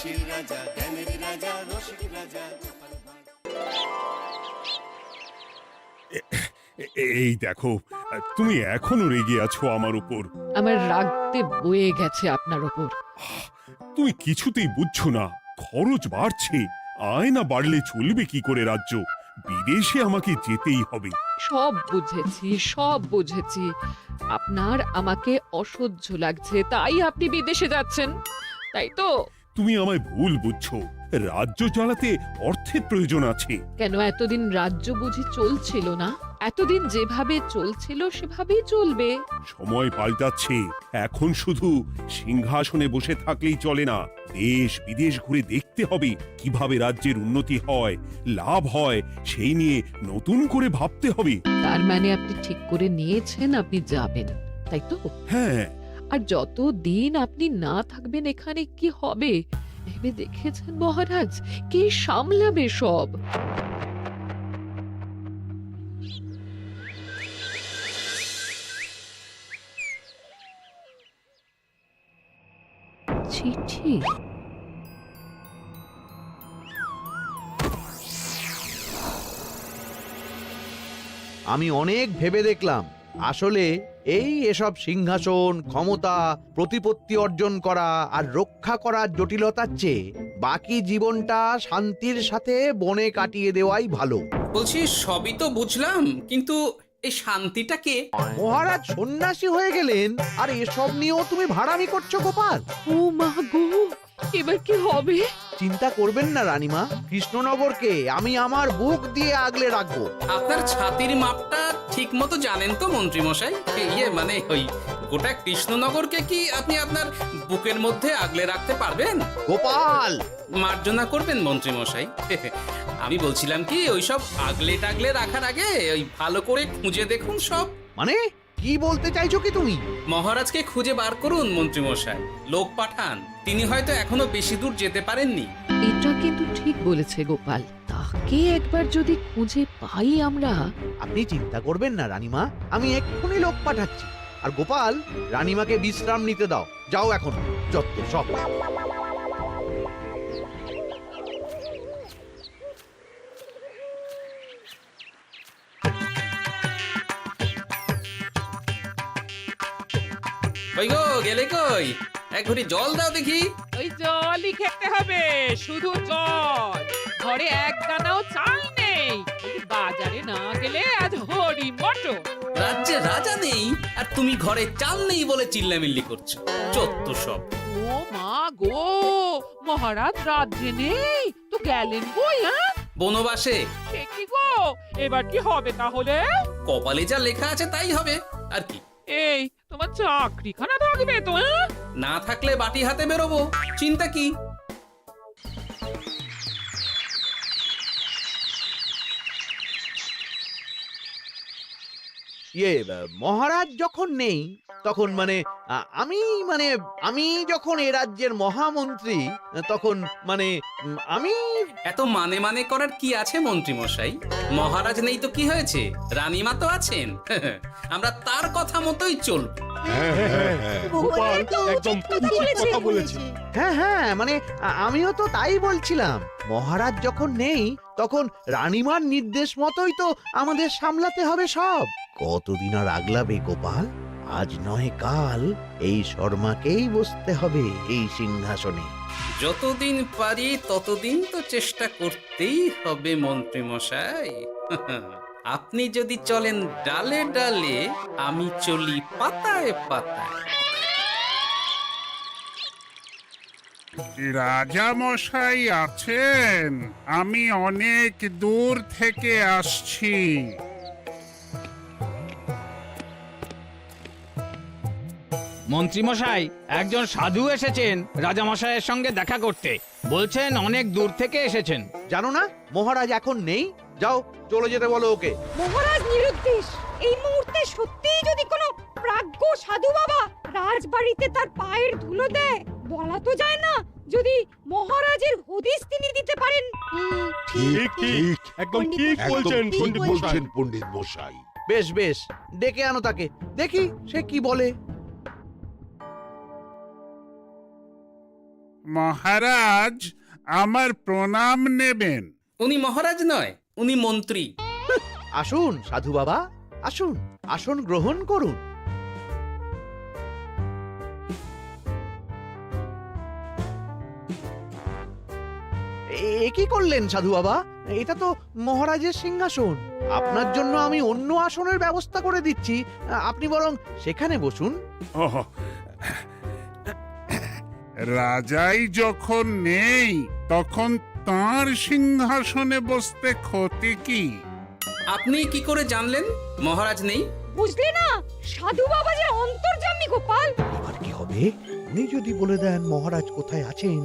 হাসির রাজা, জ্ঞানের রাজা, রসিক রাজা। এই দেখো, তুমি এখনো রেগে আছো আমার উপর। আমার রাগতে বয়ে গেছে আপনার ওপর। তুমি কিছুতেই বুঝছো না, খরচ বাড়ছে। আয় না বাড়লে চলবে কি করে রাজ্য? বিদেশে আমাকে যেতেই হবে। সব বুঝেছি, সব বুঝেছি। আপনার আমাকে অসহ্য লাগছে, তাই আপনি বিদেশে যাচ্ছেন, তাই তো? তুমি আমায় ভুল বুঝছো। রাজ্য চালাতে অর্থের প্রয়োজন আছে। কেন এতদিন রাজ্য বুঝি চলছিল না? এতদিন যেভাবে চলছিল সেভাবেই চলবে। সময় পাল্টাচ্ছে। এখন শুধু সিংহাসনে বসে থাকলেই চলে না, দেশ বিদেশ ঘুরে দেখতে হবে কিভাবে রাজ্যের উন্নতি হয়, লাভ হয়, সেই নিয়ে নতুন করে ভাবতে হবে। তার মানে আপনি ঠিক করে নিয়েছেন আপনি যাবেন, তাই তো? হ্যাঁ। আর যতদিন আপনি না থাকবেন এখানে কি হবে ভেবে দেখেছেন মহারাজ? কে সামলাবে সব? চিঠি? আমি অনেক ভেবে দেখলাম, আসলে এসব সিংহাসন, ক্ষমতা, প্রতিপত্তি অর্জন করা আর রক্ষা করার জটিলতার চেয়ে বাকি জীবনটা শান্তির সাথে বনে কাটিয়ে দেওয়াই ভালো। বলছি সবই তো বুঝলাম, কিন্তু এই শান্তিটা কে? মহারাজ সন্ন্যাসী হয়ে গেলেন আর এসব নিয়েও তুমি ভাড়ামি করছো গোপাল? ও মা গো, এবার কি হবে? চিন্তা করবেন না রানীমা, কৃষ্ণনগরকে আমি আমার বুক দিয়ে আগলে রাখবো। আপনার ছাতির মাপটা ঠিক মতো জানেন তো মন্ত্রী মশাই? মানে ওই গোটা কৃষ্ণনগরকে কি আপনি আপনার বুকের মধ্যে আগলে রাখতে পারবেন? গোপাল! মার্জনা করবেন মন্ত্রী মশাই। আমি বলছিলাম কি, ওই সব আগলে টাগলে রাখার আগে ওই ভালো করে খুঁজে দেখুন সব। মানে কি বলতে চাইছো কি তুমি? মহারাজকে খুঁজে বার করুন মন্ত্রী মশাই, লোক পাঠান। তিনি হয়তো এখনো বেশি দূর যেতে পারেননি। এটা কিন্তু ঠিক বলেছে গোপাল, তাকে একবার যদি খুঁজে পাই আমরা। আপনি চিন্তা করবেন না রানীমা, আমি এক্ষুনি লোক পাঠাচ্ছি। আর গোপাল, রানীমাকে বিশ্রাম নিতে দাও। যাও এখন, যত সব। ওই গো, গেলে কই? এক ঘটি জল দাও দেখি। ওই জলই খেতে হবে, শুধু জল। ঘরে এক দানাও চাল নেই। যদি বাজারে না গেলে আজ হরি মটর। রাজ্যে রাজা নেই আর তুমি ঘরে চাল নেই বলে চিল্লামিল্লি করছো। চত্ব সব। ও মা গো, মহারাজ রাজ্যে নেই তো গেলেন কই? হ্যাঁ, বনবাসে। সে কি গো, এবার কি হবে তাহলে? কপালে যা লেখা আছে তাই হবে, আর কি। এই তোমার চাকরিখানা থাকবে তো? হ্যাঁ, না থাকলে বাটি হাতে বেরোবো, চিন্তা কি? মহারাজ যখন নেই তখন আমি যখন এ রাজ্যের মহামন্ত্রী, তখন আমি এত মানে মানে করার কি আছে মন্ত্রী মশাই? মহারাজ নেই তো কি হয়েছে, রানীমা তো আছেন। আমরা তার কথা মতোই চলব। গোপাল একদম উচিত কথা বলেছে। হ্যাঁ, আমিও তো তাই বলছিলাম। মহারাজ যখন নেই তখন রানীমার নির্দেশ মতোই তো আমাদের সামলাতে হবে সব। কতদিন আর আগলাবে গোপাল? আজ নয় কাল এই শর্মাকেই বসতে হবে এই সিংহাসনে। যতদিন পারি ততদিন তো চেষ্টা করতেই হবে মন্ত্রী মশাই। আপনি যদি চলেন ডালে ডালে, আমি চলি পাতায় পাতায়। রাজা মশাই আছেন? আমি অনেক দূর থেকে আসছি। মন্ত্রীমশাই, একজন সাধু এসেছেন রাজামশাইয়ের সঙ্গে দেখা করতে। বলছেন অনেক দূর থেকে এসেছেন। জানো না মহারাজ এখন নেই? যাও, চলে যেতে বলো ওকে। মহারাজ নিরুদ্দেশ। এই মুহূর্তে সত্যিই যদি কোনো প্রাজ্ঞ সাধু বাবা রাজবাড়িতে তার পায়ের ধুলো দেয়, বলা তো যায় না যদি মহারাজের হদিস তিনি দিতে পারেন। ঠিক ঠিক, একদম ঠিক বলছেন পণ্ডিত মশাই। বেশ বেশ, ডেকে আনো তাকে, দেখি সে কি বলে। মহারাজ আমার প্রণাম নেবেন। উনি মহারাজ নয়, উনি মন্ত্রী। আসুন সাধু বাবা, আসুন, আসন গ্রহণ করুন। এ কি করলেন সাধু বাবা? এটা তো মহারাজের সিংহাসন। আপনার জন্য আমি অন্য আসনের ব্যবস্থা করে দিচ্ছি, আপনি বরং সেখানে বসুন। ওহ, রাজাই যখন নেই তখন তাঁর সিংহাসনে বসতে ক্ষতি কি? আপনি কি করে জানলেন মহারাজ নেই? বুঝলে না, সাধু বাবা যে অন্তর্যামী গোপাল। এবার কি হবে? উনি যদি বলে দেন মহারাজ কোথায় আছেন,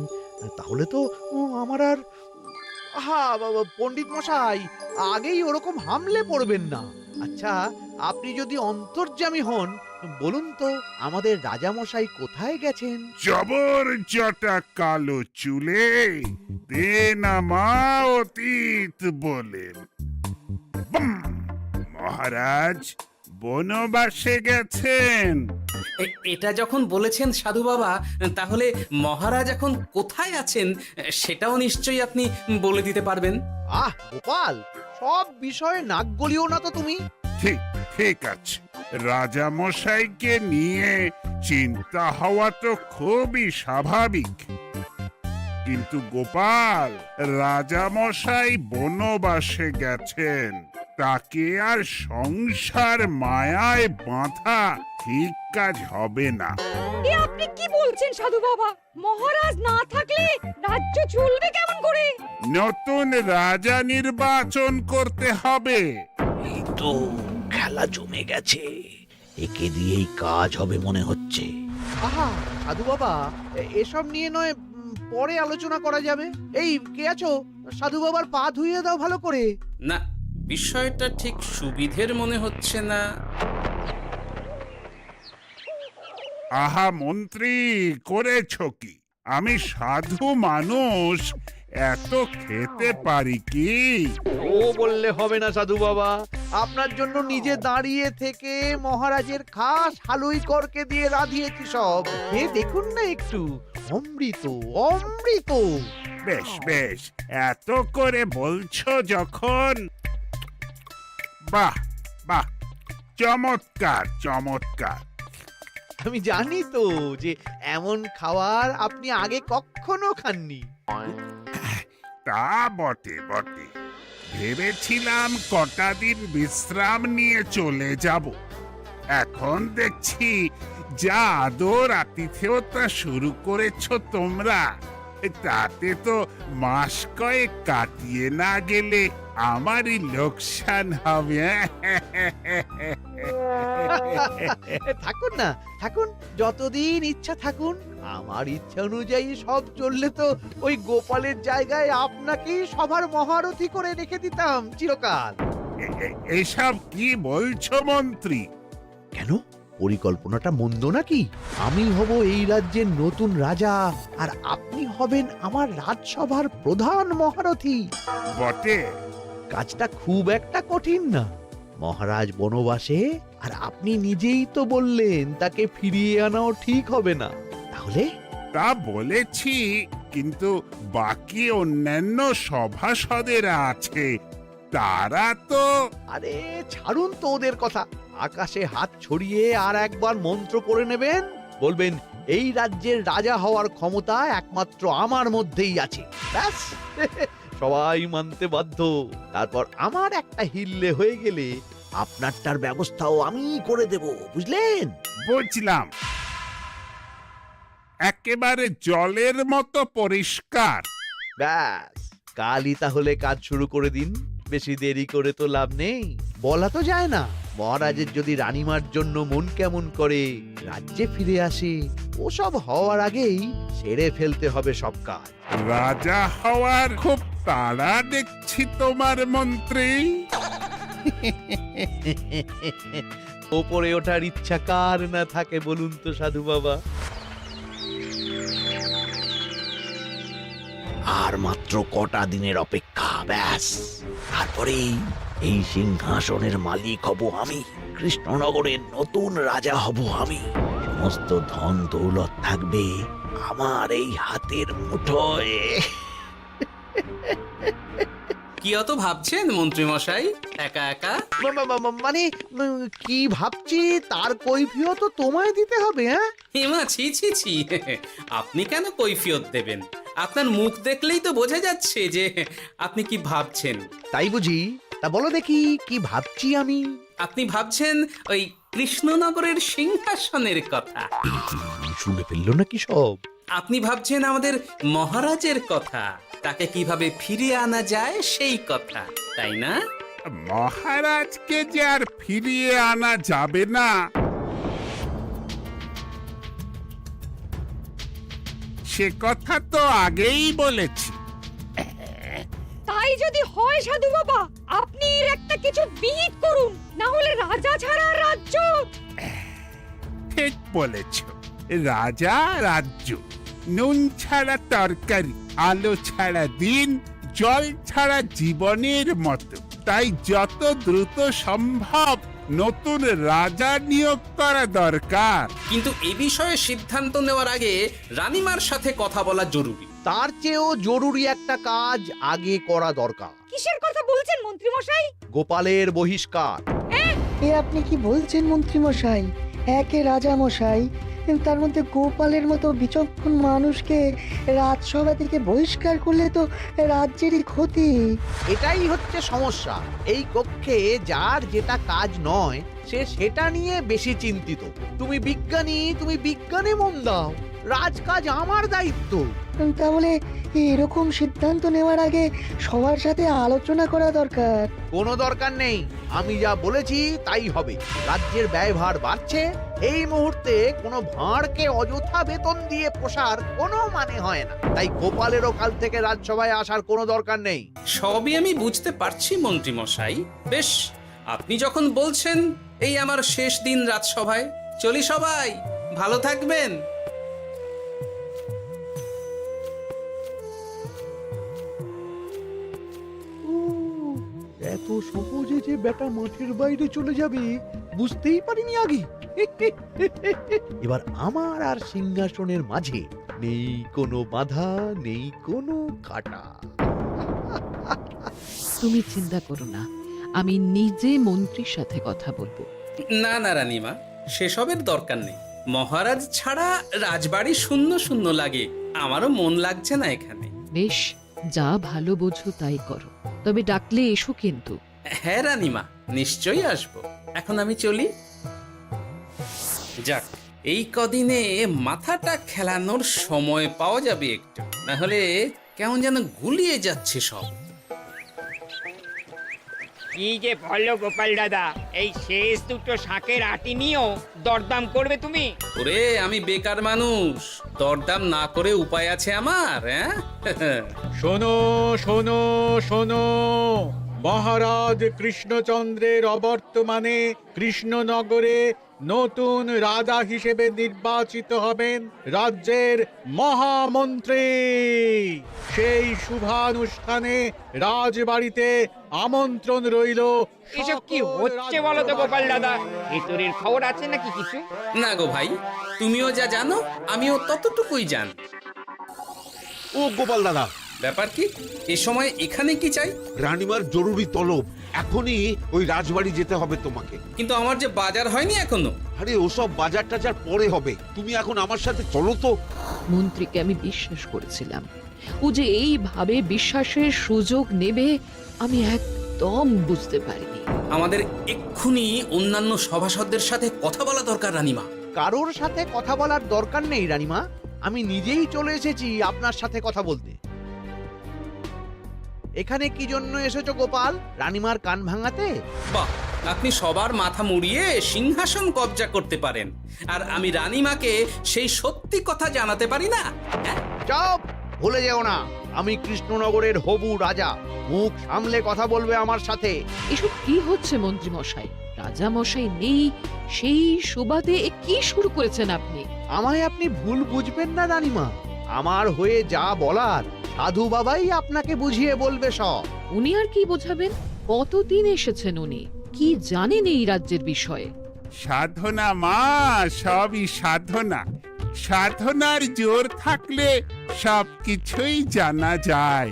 তাহলে তো আমার আর বাবা, পণ্ডিত মশাই আগেই ওরকম হামলে পড়বেন না। আচ্ছা, আপনি যদি অন্তর্যামী হন, বলুন তো আমাদের রাজা মশাই কোথায় গেছেন? জবর জটা কালো চুলে দেনামা অতীত বলেন। বুম! মহারাজ বনবাসে গেছেন। এটা যখন বলেছেন সাধু বাবা, তাহলে মহারাজ এখন কোথায় আছেন সেটাও নিশ্চয়ই আপনি বলে দিতে পারবেন। গোপাল, সব বিষয়ে নাক গলিও না তো তুমি। ঠিক ঠিক আছে, রাজা মশাইকে নিয়ে চিন্তা হওয়া তো খুবই স্বাভাবিক, কিন্তু গোপাল, রাজা মশাই বনবাসে গেছেন, তাকে আর সংসার মায়ায় বাঁধা ঠিক কাজ হবে না। এ আপনি কি বলছেন সাধু বাবা? মহারাজ না থাকলে রাজ্য চলবে কেমন করে? নতুন রাজা নির্বাচন করতে হবে। এই তো খেলা জমে গেছে, একে দিয়েই কাজ হবে মনে হচ্ছে। সাধু বাবা, এসব নিয়ে নয় পরে আলোচনা করা যাবে। এই কে আছো? সাধু বাবার পা ধুইয়ে দাও ভালো করে। না, বিষয়টা ঠিক সুবিধের মনে হচ্ছে না। আহা মন্ত্রী, করেছ কি? আমি সাধু মানুষ, এত খেতে পারি কি? ও বললে হবে না সাধু বাবা, আপনার জন্য নিজে দাঁড়িয়ে থেকে মহারাজের খাস হালুই করকে দিয়ে রাঁধিয়েছি সব। দেখুন না একটু, অমৃত অমৃত। বেশ বেশ, এত করে বলছো যখন, বাহ বাহ, চমৎকার চমৎকার। আমি জানি তো যে এমন খাবার আপনি আগে কখনো খাননি। তা বটে বটে, ভেবেছিলাম কটা দিন বিশ্রাম নিয়ে চলে যাব। এখন দেখছি যা আদর আতিথেয়তা শুরু করেছো তোমরা, তাতে তো মাস কয়েক কাটিয়ে না গেলে আমারই লোকসান হবে। থাকুন না, থাকুন, যতদিন ইচ্ছা থাকুন। আমার ইচ্ছা অনুযায়ী সব চললে তো ওই গোপালের জায়গায় আপনাকেই সবার মহারথী করে রেখে দিতাম চিরকাল। এসব কি বলছো মন্ত্রী? কেন, পরিকল্পনাটা মন্দ নাকি? আমি হব এই রাজ্যের নতুন রাজা, আর আপনি হবেন আমার রাজসভার প্রধান মহারথী। বটে, কাজটা খুব একটা কঠিন না। মহারাজ বনবাসে, আর আপনি নিজেই তো বললেন তাকে ফিরিয়ে আনাও ঠিক হবে না। তাহলে তা বলেছি, কিন্তু বাকি অন্যান্য সভাসদেরা আছে, তারা তো। আরে ছাড়ুন তো ওদের কথা। আকাশে হাত ছড়িয়ে আর একবার মন্ত্র পড়ে নেবেন, বলবেন এই রাজ্যের রাজা হওয়ার ক্ষমতা একমাত্র আমার মধ্যেই আছে। ব্যাস, সবাই মানতে বাধ্য। তারপর আমার একটা হিল্লে হয়ে গেলে আপনারটার ব্যবস্থাও আমি করে দেব, বুঝলেন? বুঝলাম, একেবারে জলের মতো পরিষ্কার। ব্যাস, কালই তাহলে কাজ শুরু করে দিন। বেশি দেরি করে তো লাভ নেই। বলা তো যায় না, মহারাজের যদি রানীমার জন্য মন কেমন করে, রাজ্যে ফিরে আসে, ওসব হওয়ার আগেই সেরে ফেলতে হবে সব কাজ। রাজা হওয়ার খুব তাড়া দেখছি তোমার মন্ত্রী। ওপরে ওঠার ইচ্ছা কার না থাকে বলুন তো সাধু বাবা? আর মাত্র কটা দিনের অপেক্ষা, ব্যাস, তারপরেই এই সিংহাসনের মালিক হব আমি। কৃষ্ণনগরের নতুন রাজা হব আমি। সমস্ত ধন দৌলত থাকবে আমার এই হাতের মুঠোয়। কি অত ভাবছেন মন্ত্রী মশাই একা একা? মানে কি ভাবছি তার কৈফিয়ত তো তোমায় দিতে হবে। হ্যাঁ, হিমা, ছি ছি ছি, আপনি কেন কৈফিয়ত দেবেন? আপনার মুখ দেখলেই তো বোঝা যাচ্ছে যে আপনি কি ভাবছেন। তাই বুঝি? তা বলো দেখি কি ভাবছি আমি। আপনি ভাবছেন ওই কৃষ্ণনগরের সিংহাসনের কথা। শুনে ফেললো নাকি সব? আপনি ভাবছেন আমাদের মহারাজের কথা, তাকে কিভাবে ফিরিয়ে আনা যায় সেই কথা, তাই না? মহারাজকে যে আর ফিরিয়ে আনা যাবে না, সে কথা তো আগেই বলেছি। তাই যদি হয় সাধু বাবা, আপনি এর একটা কিছু বিহিত করুন, না হলে রাজা ছাড়া রাজ্য। ঠিক বলেছ, রাজা রাজ্য, নুন ছাড়া তরকারি, আলো ছাড়া দিন, জল ছাড়া জীবনের মতো। তাই যত দ্রুত সম্ভব নতুন রাজা নিয়োগ করা দরকার। কিন্তু এ বিষয়ে সিদ্ধান্ত নেওয়ার আগে রানীমার সাথে কথা বলা জরুরি। তার চেয়েও জরুরি একটা কাজ আগে করা দরকার। কিসের কথা বলছেন মন্ত্রী মশাই? গোপালের বহিষ্কার। এ আপনি কি বলছেন মন্ত্রী মশাই? একে রাজা মশাই, তার মধ্যে গোপালের মতো বিচক্ষণ মানুষকে রাজসভা থেকে বহিষ্কার করলে তো রাজ্যেরই ক্ষতি। এটাই হচ্ছে সমস্যা। এই কক্ষে যার যেটা কাজ নয় সে সেটা নিয়ে বেশি চিন্তিত। তুমি বিজ্ঞানী, তুমি বিজ্ঞানে মন দাও, রাজকাজ আমার দায়িত্ব। তাহলে এরকম সিদ্ধান্ত নেওয়ার আগে সবার সাথে আলোচনা করা দরকার। কোনো দরকার নেই, আমি যা বলেছি তাই হবে। রাজ্যের ব্যয়ভার বাড়ছে, এই মুহূর্তে কোনো ভাঁড়কে অযথা বেতন দিয়ে পোষার কোনো মানে হয় না। তাই গোপালেরও কাল থেকে রাজসভায় আসার কোনো দরকার নেই। সবই আমি বুঝতে পারছি মন্ত্রী মশাই। বেশ, আপনি যখন বলছেন, এই আমার শেষ দিন রাজসভায়, চলি সবাই, ভালো থাকবেন। এত সহজে যে বেটা মাঠের বাইরে চলে যাবে বুঝতেই পারিনি আগে। এবার আমার আর সিংহাসনের মাঝে নেই কোনো বাধা, নেই কোনো কাটা। তুমি চিন্তা করো না, আমি নিজে মন্ত্রীর সাথে কথা বলবো। না না রানীমা, সেসবের দরকার নেই। মহারাজ ছাড়া রাজবাড়ি শূন্য শূন্য লাগে, আমারও মন লাগছে না এখানে। বেশ, যা ভালো বোঝো তাই করো, তবে ডাকলে এসো কিন্তু। হ্যাঁ রানীমা, নিশ্চয়ই আসবো। এখন আমি চলি। যাক, এই কদিনে মাথাটা খেলানোর সময় পাওয়া যাবে একটু, না হলে কেমন যেন গুলিয়ে যাচ্ছে সব। কি যে বলো গোপাল দাদা, এই শেষ দুটো শাঁখের আটি নিয়েও দরদাম করবে তুমি? ওরে, আমি বেকার মানুষ, দরদাম না করে উপায় আছে আমার? হ্যাঁ শোনো শোনো শোনো, মহারাজ কৃষ্ণচন্দ্রের অবর্তমানে কৃষ্ণনগরে নতুন রাজা হিসেবে নির্বাচিত হবেন রাজ্যের মহামন্ত্রী। সেই শুভানুষ্ঠানে রাজবাড়িতে আমন্ত্রণ রইল। এসব কি হচ্ছে বলো তো গোপাল দাদা? ভেতরের খবর আছে নাকি কিছু? না গো ভাই, তুমিও যা জানো আমিও ততটুকুই জানি। ও গোপাল দাদা, ব্যাপার কি? এ সময় এখানে কি চাই? রানীমার জরুরি তলব, এখনই ওই রাজবাড়ি যেতে হবে তোমাকে। কিন্তু আমার যে বাজার হয়নি এখনো। আরে ওসব বাজার টাজার পরে হবে, তুমি এখন আমার সাথে চলো তো। মন্ত্রীকে আমি বিশ্বাস করেছিলাম, ও যে এইভাবে বিশ্বাসের সুযোগ নেবে আমি একদম বুঝতে পারিনি। আমাদের এক্ষুনি অন্যান্য সভাসদদের সাথে কথা বলা দরকার রানীমা। কারোর সাথে কথা বলার দরকার নেই রানীমা, আমি নিজেই চলে এসেছি আপনার সাথে কথা বলতে। এখানে কি জন্য এসেছো গোপাল? রানীমার কান ভাঙাতে? বাহ, আপনি সবার মাথা মুড়িয়ে সিংহাসন কবজা করতে পারেন, আর আমি রানীমাকে সেই সত্যি কথা জানাতে পারি না? চুপ! ভুলে যেও না, আমি কৃষ্ণনগরের হবু রাজা। মুখ সামলে কথা বলবে আমার সাথে। এসব কি হচ্ছে মন্ত্রী মশাই? রাজা মশাই নেই, সেই সুবাদে এ কি শুরু করেছেন আপনি? আমায় আপনি ভুল বুঝবেন না রানীমা, আমার হয়ে যা বলার সাধু বাবাই আপনাকে বুঝিয়ে বলবে সব। উনি আর কি বোঝাবেন? কতদিন এসেছেন উনি, কি জানেন এই রাজ্যের বিষয়ে? সাধনা মা, সবই সাধনা। সাধনার জোর থাকলে সবকিছুই জানা যায়,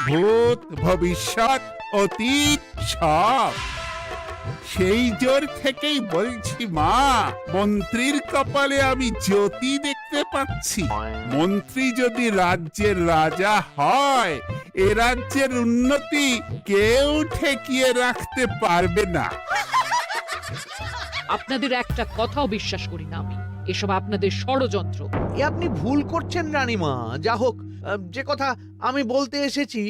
ভূত ভবিষ্যৎ অতীত সব। সেই জোর থেকেই বলছি মা, মন্ত্রীর কপালে আমি জ্যোতি দেখতে পাচ্ছি। মন্ত্রী যদি রাজ্যের রাজা হয়, এ রাজ্যের উন্নতি কেউ ঠেকিয়ে রাখতে পারবে না। আপনাদের একটা কথাও বিশ্বাস করি না আমি, এসব আপনাদের ষড়যন্ত্র। এ আপনি ভুল করছেন রানীমা। যা হোক, যে কথা আমি বলতে এসেছি,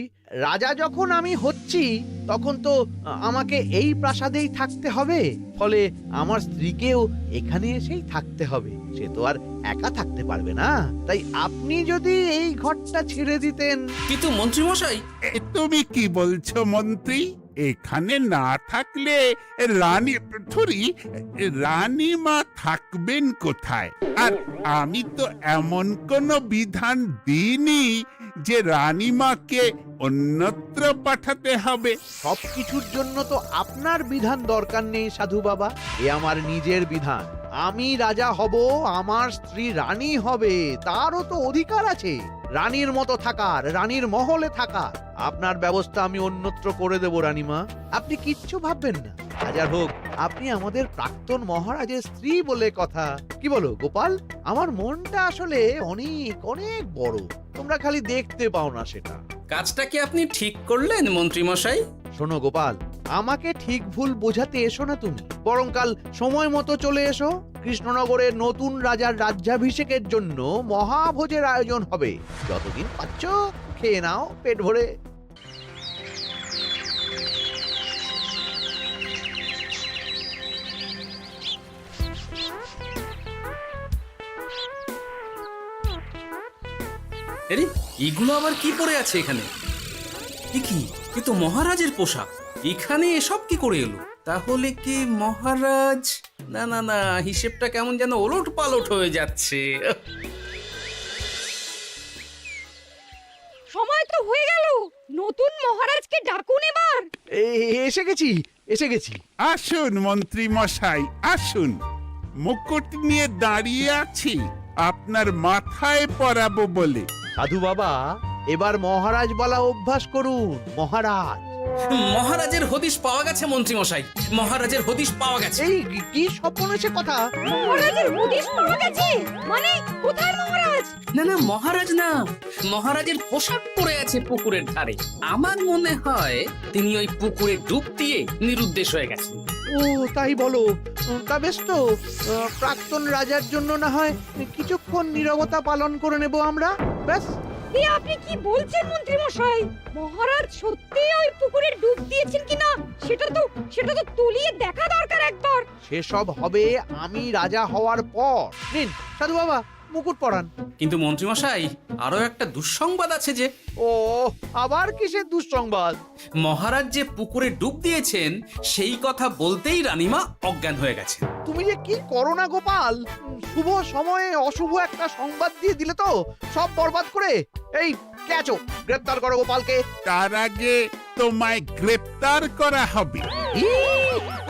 রাজা যখন আমি হচ্ছি তখন তো আমাকে এই প্রাসাদেই থাকতে হবে, ফলে আমার স্ত্রীকেও এখানে এসেই থাকতে হবে। সে তো আর একা থাকতে পারবে না, তাই আপনি যদি এই ঘরটা ছেড়ে দিতেন। কিন্তু মন্ত্রী মশাই, তুমি কি বলছো মন্ত্রী? এখানে না থাকলে রানীমা থাকবেন কোথায়? আর আমি তো এমন কোনো বিধান দিইনি যে রানীমাকে অন্যত্র পাঠাতে হবে। সবকিছুর জন্য তো আপনার বিধান দরকার নেই সাধু বাবা, এ আমার নিজের বিধান। আমি রাজা হব, আমার স্ত্রী রানী হবে, তারও তো অধিকার আছে রানীর মতো থাকার, রানীর মহলে থাকার। আপনার ব্যবস্থা আমি অন্যত্র করে দেব রানীমা, আপনি কিচ্ছু ভাববেন না। হাজার হোক, আপনি আমাদের প্রাক্তন মহারাজের স্ত্রী বলে কথা। কি বলো গোপাল? আমার মনটা আসলে অনেক অনেক বড়, তোমরা খালি দেখতে পাও না সেটা। কাজটা কি আপনি ঠিক করলেন মন্ত্রী মশাই? শোনো গোপাল, আমাকে ঠিক ভুল বোঝাতে এসো না তুমি, বরং কাল সময় মতো চলে এসো। কৃষ্ণনগরের নতুন রাজার রাজ্যাভিষেকের জন্য মহাভোজের আয়োজন হবে। যতদিন পাচ্ছ খেয়ে নাও পেট ভরে। আরে এগুলো আবার কি পরে আছে এখানে? কি এ তো মহারাজের পোশাক, এখানে এসব কি করে এলো? তাহলে কি মহারাজ? না না না, হিসেবটা কেমন যেন ওলট পালট হয়ে যাচ্ছে। সময় তো হয়ে গেল, নতুন মহারাজকে ডাকুন এবার। এসে গেছি, এসে গেছি। আসুন মন্ত্রী মশাই, আসুন। মুকুট নিয়ে দাঁড়িয়ে আছি আপনার মাথায় পরাবো বলে। সাধু বাবা, এবার মহারাজ বলা অভ্যাস করুন। মহারাজ। মহারাজের হদিশ পাওয়া গেছে মন্ত্রী মশাই, মহারাজের হদিশ পাওয়া গেছে। এই কি সপনেছে কথা? মহারাজের হদিশ পাওয়া গেছে মানে কোথায় মহারাজ? না না, মহারাজ না, মহারাজের পোশাক পরে আছে পুকুরের ধারে। আমার মনে হয় তিনি ওই পুকুরে ডুব দিয়ে নিরুদ্দেশ হয়ে গেছেন। ও তাই বলো? তা বেশ তো, প্রাক্তন রাজার জন্য না হয় কিছুক্ষণ নীরবতা পালন করে নেব আমরা, ব্যাস। এ আপনি কি বলছেন মন্ত্রী মশাই? মহারাজ সত্যি ওই পুকুরে ডুব দিয়েছেন কিনা সেটা তো তলিয়ে দেখা দরকার একবার। সেসব হবে আমি রাজা হওয়ার পর। নিন সাধু বাবা, মুকুট পরান। কিন্তু মন্ত্রী মশাই, আরো একটা দুঃসংবাদ আছে যে। ও আবার কিসের দুঃসংবাদ? মহারাজ যে পুকুরে ডুব দিয়েছেন সেই কথা বলতেই রানীমা অজ্ঞান হয়ে গেছে। তুমি যে কি করো না গোপাল, শুভ সময়ে অশুভ একটা সংবাদ দিয়ে দিলে তো সব বরবাদ করে। এই কে আছো? গ্রেপ্তার করো গোপালকে। তার আগে তোমায় গ্রেপ্তার করা হবে।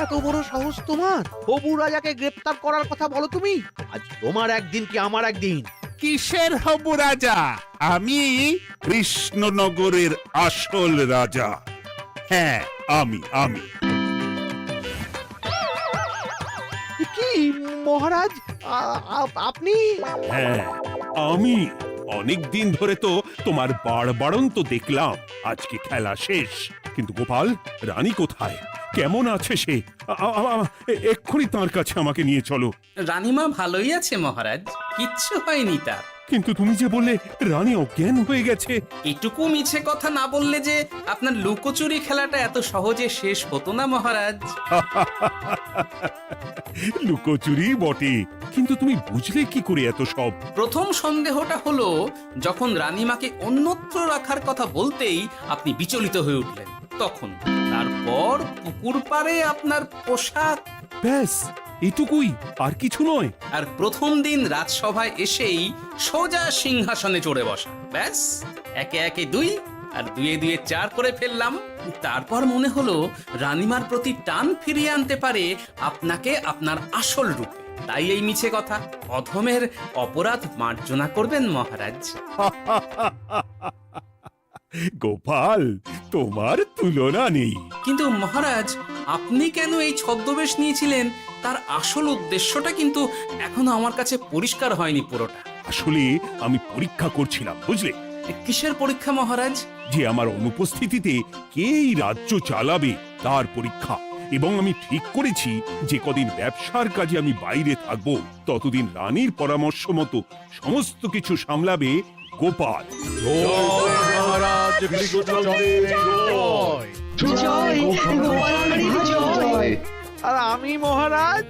এত বড় সাহস তোমার? হবু রাজাকে গ্রেপ্তার করার কথা বলো তুমি? আজ তোমার একদিন কি আমার একদিন। কিসের হবু রাজা? আমি কৃষ্ণনগরের আসল রাজা। হ্যাঁ, আমি। কি মহারাজ, আপনি? হ্যাঁ, আমি। অনেক দিন ধরে তো তোমার বাড়বাড়ন্ত দেখলাম, আজকে খেলা শেষ। কিন্তু গোপাল, রানী কোথায়? কেমন আছে সে? এক্ষুনি তার কাছে আমাকে নিয়ে চলো। রানীমা ভালোই আছে মহারাজ, কিচ্ছু হয়নি তার। কিন্তু তুমি যে বললে রানী অজ্ঞান হয়ে গেছে। এটুকু মিছে কথা না বললে যে আপনার লুকোচুরি খেলাটা এত সহজে শেষ হতো না মহারাজ। লুকোচুরি বটে, কিন্তু তুমি বুঝলে কি করে এত সব? প্রথম সন্দেহটা হলো যখন রানীমাকে অন্যত্র রাখার কথা বলতেই আপনি বিচলিত হয়ে উঠলেন, তখন। তারপর পুকুর পাড়ে আপনার পোশাক, ব্যাস এটুকুই, আর কিছু নয়। আর প্রথম দিন রাজসভায় এসেই সোজা সিংহাসনে চড়ে বসা, ব্যাস। একে একে 2 আর 2 এ 2 4 করে ফেললাম। তারপর মনে হলো রানীমার প্রতি টান ফিরিয়ে আনতে পারে আপনাকে আপনার আসল রূপে। তাই এই মিছে কথা। অধমের অপরাধ মার্জনা করবেন মহারাজ। গোপাল, তোমার তুলনা নেই। কিন্তু মহারাজ, আপনি কেন এই ছদ্মবেশ নিয়েছিলেন তার আসল উদ্দেশ্যটা কিন্তু এখনো আমার কাছে পরিষ্কার হয়নি পুরোটা। আসলে আমি পরীক্ষা করছিলাম, বুঝলে, কিসের পরীক্ষা মহারাজ? যে আমার অনুপস্থিতিতে কে এই রাজ্য চালাবে তার পরীক্ষা। এবং আমি ঠিক করেছি যে কদিন ব্যবসার কাজে আমি বাইরে থাকবো ততদিন রানীর পরামর্শ মতো সমস্ত কিছু সামলাবে গোপাল। আর আমি মহারাজ?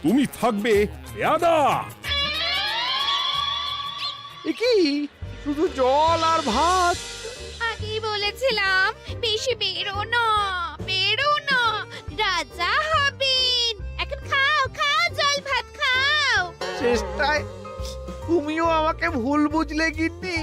তুমি থাকবে পেয়াদা। এ কি শুধু জল আর ভাত? আগেই বলেছিলাম বেশি বেরো না, বেরো না, রাজা হবেন। এখন খাও খাও, জল ভাত খাও। চেষ্টায় তুমিও আমাকে ভুল বুঝলে গিন্নি।